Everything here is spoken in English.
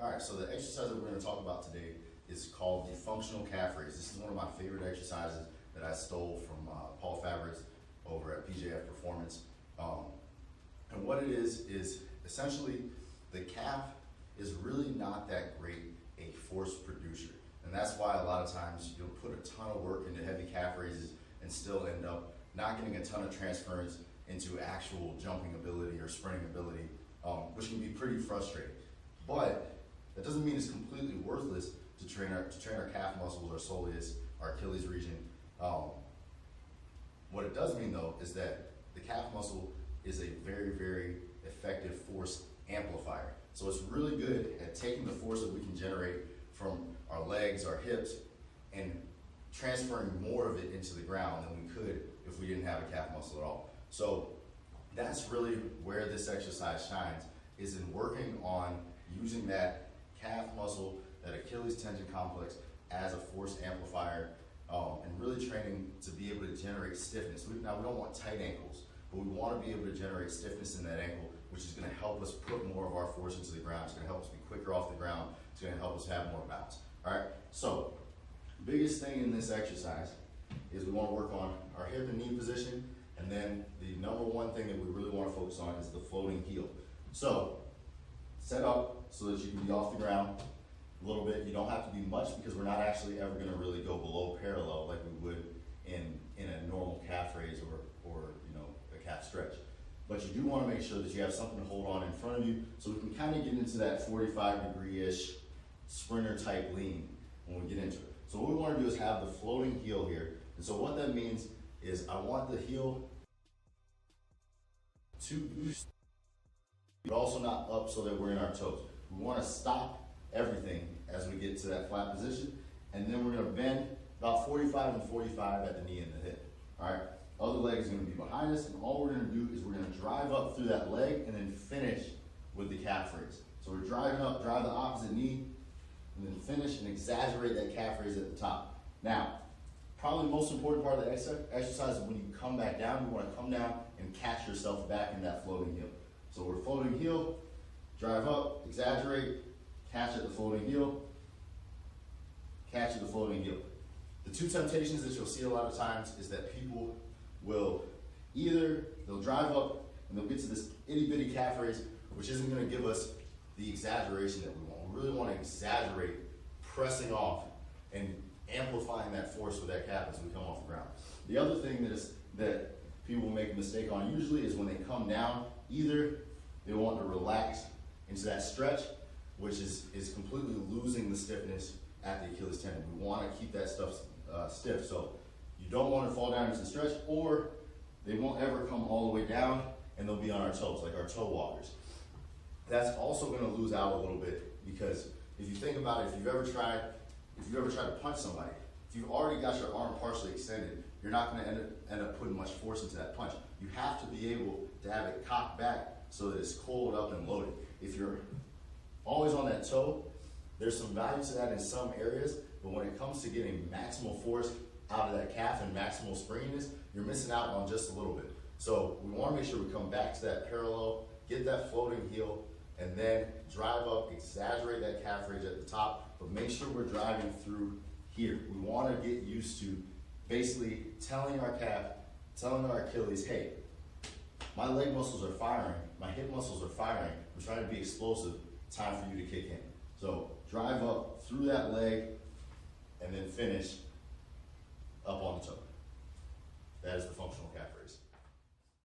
All right, so the exercise that we're going to talk about today is called the functional calf raise. This is one of my favorite exercises that I stole from Paul Fabrics over at PJF Performance. And what it is essentially the calf is really not that great a force producer. And that's why a lot of times you'll put a ton of work into heavy calf raises and still end up not getting a ton of transference into actual jumping ability or sprinting ability, which can be pretty frustrating. But that doesn't mean it's completely worthless to train our calf muscles, our soleus, our Achilles region. What it does mean though is that the calf muscle is a very, very effective force amplifier. So it's really good at taking the force that we can generate from our legs, our hips, and transferring more of it into the ground than we could if we didn't have a calf muscle at all. So that's really where this exercise shines, is in working on using that calf muscle, that Achilles tendon complex, as a force amplifier, and really training to be able to generate stiffness. Now we don't want tight ankles, but we want to be able to generate stiffness in that ankle, which is going to help us put more of our force into the ground. It's going to help us be quicker off the ground. It's going to help us have more bounce. All right, so biggest thing in this exercise is we want to work on our hip and knee position, and then the number one thing that we really want to focus on is the floating heel. So set up so that you can be off the ground a little bit. You don't have to be much because we're not actually ever going to really go below parallel like we would in a normal calf raise or a calf stretch. But you do want to make sure that you have something to hold on in front of you so we can kind of get into that 45-degree-ish sprinter type lean when we get into it. So what we want to do is have the floating heel here. And so what that means is I want the heel to boost, but also not up so that we're in our toes. We want to stop everything as we get to that flat position, and then we're going to bend about 45 and 45 at the knee and the hip. All right, other leg is going to be behind us, and all we're going to do is we're going to drive up through that leg and then finish with the calf raise. So we're driving up, drive the opposite knee, and then finish and exaggerate that calf raise at the top. Now, probably the most important part of the exercise is when you come back down, you want to come down and catch yourself back in that floating heel. So we're floating heel, drive up, exaggerate, catch at the floating heel, catch at the floating heel. The two temptations that you'll see a lot of times is that people will they'll drive up and they'll get to this itty bitty calf raise, which isn't going to give us the exaggeration that we want. We really want to exaggerate pressing off and amplifying that force with that calf as we come off the ground. The other thing that people will make a mistake on usually is when they come down, either they want to relax into that stretch, which is completely losing the stiffness at the Achilles tendon. We want to keep that stuff stiff. So you don't want to fall down into the stretch, or they won't ever come all the way down and they'll be on our toes, like our toe walkers. That's also going to lose out a little bit, because if you think about it, if you've ever tried to punch somebody, if you've already got your arm partially extended, you're not going to end up putting much force into that punch. You have to be able to have it cocked back so that it's coiled up and loaded. If you're always on that toe, there's some value to that in some areas, but when it comes to getting maximal force out of that calf and maximal springiness, you're missing out on just a little bit. So we want to make sure we come back to that parallel, get that floating heel, and then drive up, exaggerate that calf raise at the top, but make sure we're driving through here. We want to get used to basically telling our calf, telling our Achilles, hey, my leg muscles are firing, my hip muscles are firing, I'm trying to be explosive, time for you to kick in. So drive up through that leg and then finish up on the toe. That is the functional calf raise.